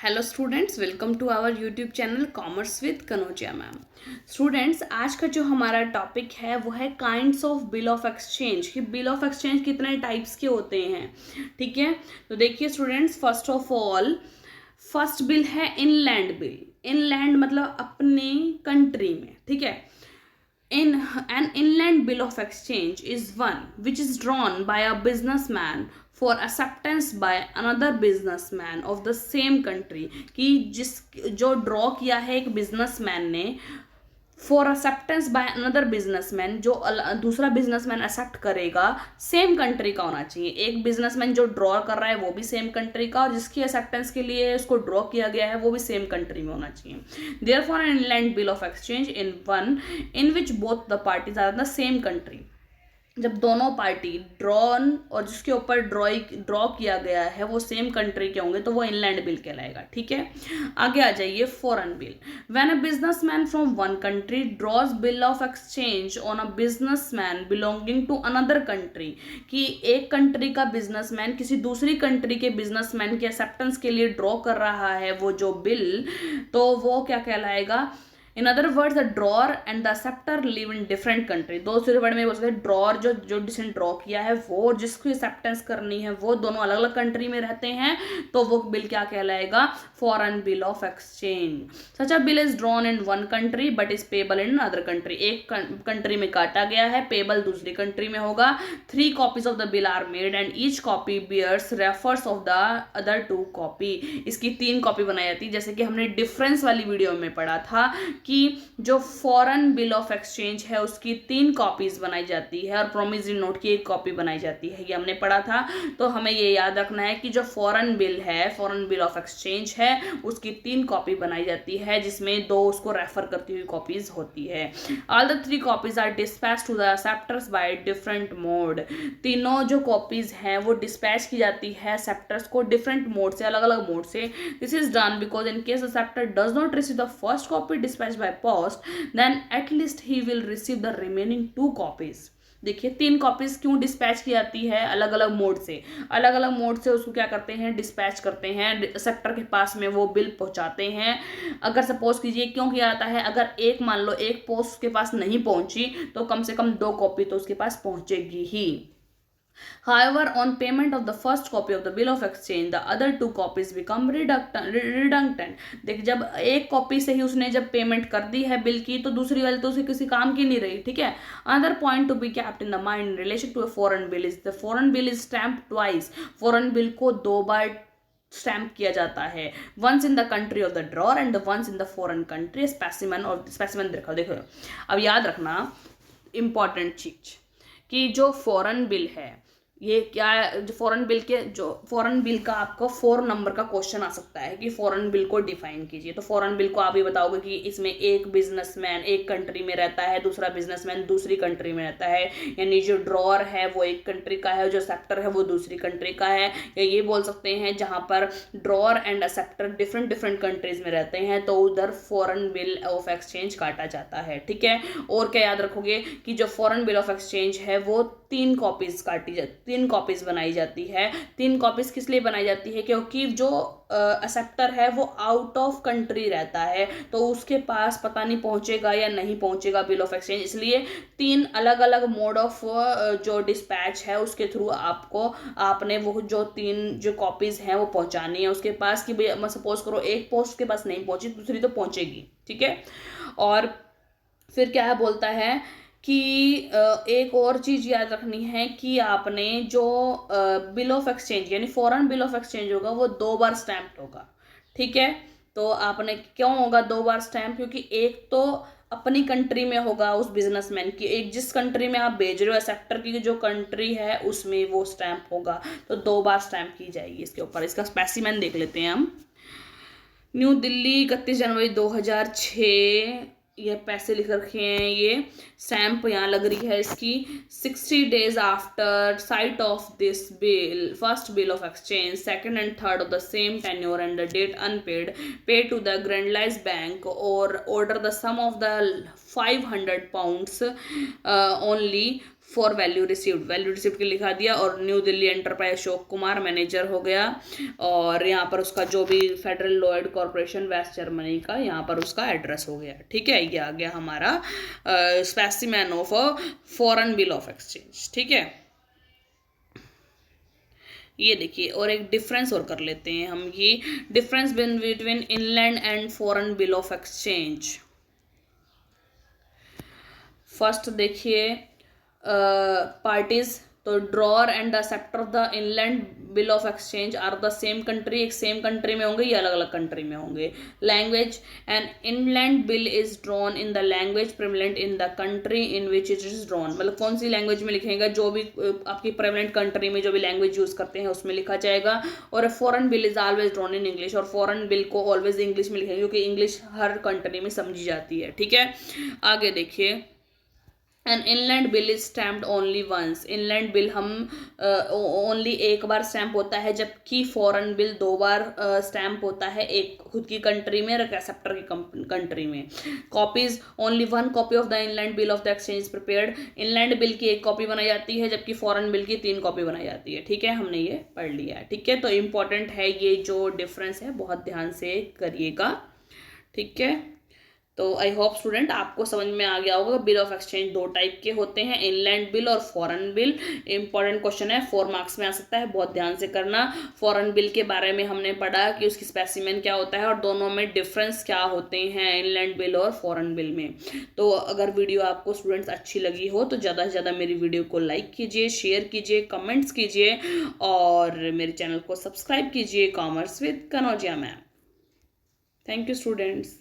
Hello students, welcome to our YouTube channel commerce with Kanaujia ma'am. Students, आज का जो हमारा टॉपिक है वो है kinds of bill of exchange कि बिल ऑफ एक्सचेंज कितने टाइप्स के होते हैं। ठीक है, तो देखिए students, first of all first bill है इनलैंड बिल। इनलैंड मतलब अपने कंट्री में। ठीक है, in an inland bill of exchange is one which is drawn by a businessman for acceptance by another businessman of the same country कि जिस जो draw किया है एक बिजनेसमैन ने for acceptance by another businessman, जो दूसरा बिजनेसमैन एक्सेप्ट करेगा सेम कंट्री का होना चाहिए। एक बिजनेसमैन जो ड्रॉ कर रहा है वो भी सेम कंट्री का, और जिसकी एक्सेप्टेंस के लिए उसको ड्रॉ किया गया है वो भी सेम कंट्री में होना चाहिए। Therefore an inland bill of exchange in one in which both the parties are the same country. जब दोनों पार्टी ड्रॉन और जिसके ऊपर ड्रॉ किया गया है वो सेम कंट्री के होंगे तो वो इनलैंड बिल कहलाएगा। ठीक है, आगे आ जाइए foreign bill. When a businessman from one country draws bill of exchange on a businessman belonging to another country, कि एक कंट्री का बिजनेसमैन किसी दूसरी कंट्री के बिजनेसमैन के एक्सेप्टेंस के लिए ड्रॉ कर रहा है वो जो बिल, तो वो क्या कहलाएगा। In other words the drawer and the acceptor live in different country. दो दूसरे वर्ड में बोल सकते हैं ड्रॉर जो जिसने ड्रॉ किया है वो और जिसको एक्सेप्टेंस करनी है वो दोनों अलग अलग कंट्री में रहते हैं, तो वो बिल क्या कहलाएगा, foreign bill of exchange. Such a bill is drawn in one country but is payable in other country. एक कंट्री में काटा गया है, पेबल दूसरी कंट्री में होगा। 3 copies of the bill are made and each copy bears refers of the other 2 copy. इसकी 3 copy बनाई जाती है, जैसे कि हमने डिफरेंस वाली वीडियो में पढ़ा था कि जो फॉरेन बिल ऑफ एक्सचेंज है उसकी 3 कॉपीज बनाई जाती है और प्रोमिसरी नोट की 1 कॉपी बनाई जाती है, ये हमने पढ़ा था। तो हमें ये याद रखना है कि जो फॉरेन बिल है, फॉरेन बिल ऑफ एक्सचेंज है, उसकी 3 कॉपी बनाई जाती है जिसमें 2 उसको रेफर करती हुई कॉपीज होती है। All the 3 copies are dispatch to the acceptors by different mode. तीनों जो कॉपीज हैं वो डिस्पैच की जाती है एक्सेप्टर्स को डिफरेंट मोड से, अलग अलग मोड से। This is done because in case acceptor does not receive the first copy dispatch by post, then at least he will receive the remaining 2 copies। देखिए 3 कॉपीज क्यों डिस्पैच की जाती है अलग अलग मोड से। अलग अलग मोड से उसको क्या करते हैं, डिस्पैच करते हैं, सेक्टर के पास में वो बिल पहुंचाते हैं। अगर सपोज कीजिए क्यों किया जाता है, अगर एक मान लो एक पोस्ट उसके पास नहीं पहुंची तो कम से कम 2 कॉपी तो उसके पास पहुंचेगी ही। However, on payment of the first copy of the bill of exchange, the other 2 copies become redundant। देख, जब एक कॉपी से ही उसने जब पेमेंट कर दी है बिल की तो दूसरी वाली तो उसे किसी काम की नहीं रही। ठीक है, another point to be kept in the mind in relation to a foreign bill is the foreign bill is stamped twice. Foreign bill को 2 बार स्टैम्प किया जाता है, once in the country of the drawer and once in the foreign country. Specimen और specimen देखो। अब याद रखना इंपॉर्टेंट चीज कि जो फॉरेन बिल है ये क्या है, जो फॉरेन बिल का आपको 4 नंबर का क्वेश्चन आ सकता है कि फॉरेन बिल को डिफाइन कीजिए। तो फॉरेन बिल को आप ये बताओगे कि इसमें एक बिजनेसमैन एक कंट्री में रहता है, दूसरा बिजनेसमैन दूसरी कंट्री में रहता है, यानी जो ड्रॉअर है वो एक कंट्री का है, जो एक्सेप्टर है वो दूसरी कंट्री का है। या ये बोल सकते हैं जहां पर drawer and acceptor different countries में रहते हैं तो उधर फॉरेन बिल ऑफ एक्सचेंज काटा जाता है। ठीक है, और क्या याद रखोगे कि जो फॉरेन बिल ऑफ एक्सचेंज है वो 3 कॉपीज बनाई जाती है। 3 कॉपीज किस लिए बनाई जाती है, क्योंकि जो एक्सेप्टर है वो आउट ऑफ कंट्री रहता है तो उसके पास पता नहीं पहुंचेगा या नहीं पहुंचेगा बिल ऑफ एक्सचेंज, इसलिए 3 अलग अलग मोड ऑफ जो डिस्पैच है उसके थ्रू आपने वो जो 3 जो कॉपीज हैं वो पहुंचानी है उसके पास। कि भाई सपोज करो एक पोस्ट के पास नहीं पहुंची, दूसरी तो पहुंचेगी। ठीक है, और फिर क्या है बोलता है कि एक और चीज याद रखनी है कि आपने जो बिल ऑफ एक्सचेंज यानी फॉरेन बिल ऑफ एक्सचेंज होगा वो 2 बार स्टैम्प्ड होगा। ठीक है, तो आपने क्यों होगा 2 बार स्टैम्प, क्योंकि एक तो अपनी कंट्री में होगा उस बिजनेसमैन की, एक जिस कंट्री में आप भेज रहे हो सेक्टर की जो कंट्री है उसमें वो स्टैम्प होगा, तो 2 बार स्टैम्प की जाएगी इसके ऊपर। इसका स्पेसिमेन देख लेते हैं हम। न्यू दिल्ली 31 जनवरी 2006, ये पैसे लिख रखे हैं, ये स्टैम्प यहाँ लग रही है इसकी। 60 days after sight of this bill first bill of exchange second and third of the same tenure and the date unpaid pay to the Grindlays bank और order the sum of the 500 pounds only for value received के लिखा दिया, और new Delhi enterprise Ashok Kumar manager हो गया, और यहाँ पर उसका जो भी Federal Lloyd Corporation West Germany का यहाँ पर उसका एड्रेस हो गया। ठीक है, ये आ गया हमारा specimen of a foreign bill of exchange. ठीक है, ये देखिए, और एक डिफरेंस और कर लेते हैं हम, ये difference between inland and foreign bill of exchange. First देखिए, पार्टीज, तो drawer and the acceptor of the inland bill of exchange are the same country, एक सेम कंट्री में होंगे या अलग अलग कंट्री में होंगे। Language, an inland bill is drawn in the language prevalent in the country in which it is drawn, मतलब कौन सी लैंग्वेज में लिखेगा, जो भी आपकी प्रेवलेंट कंट्री में जो भी लैंग्वेज यूज करते हैं उसमें लिखा जाएगा। और foreign bill is always drawn in English, और फॉरेन बिल को ऑलवेज इंग्लिश में लिखेंगे क्योंकि इंग्लिश हर कंट्री में समझी जाती है। ठीक है, आगे देखिए, an inland bill is stamped only once, inland bill हम ओनली एक बार स्टैम्प होता है, जबकि फॉरेन बिल 2 बार स्टैम्प होता है, एक खुद की कंट्री में और एक्सेप्टर की कंट्री में। Copies, only 1 copy of the inland bill of the exchange prepared, inland bill की 1 कॉपी बनाई जाती है जबकि फॉरेन बिल की 3 कॉपी बनाई जाती है। ठीक है, हमने ये पढ़ लिया है। ठीक है, तो इम्पॉर्टेंट है ये जो डिफरेंस है, बहुत ध्यान से करिएगा। ठीक है, तो आई होप स्टूडेंट आपको समझ में आ गया होगा। बिल ऑफ एक्सचेंज 2 टाइप के होते हैं, इनलैंड बिल और फॉरेन बिल। इंपॉर्टेंट क्वेश्चन है, 4 मार्क्स में आ सकता है, बहुत ध्यान से करना। फॉरेन बिल के बारे में हमने पढ़ा कि उसकी स्पेसिमेन क्या होता है और दोनों में डिफरेंस क्या होते हैं, इनलैंड बिल और फॉरेन बिल में। तो अगर वीडियो आपको स्टूडेंट्स अच्छी लगी हो तो ज़्यादा से ज़्यादा मेरी वीडियो को लाइक कीजिए, शेयर कीजिए, कमेंट्स कीजिए, और मेरे चैनल को सब्सक्राइब कीजिए, commerce with Kanaujia ma'am. Thank you students.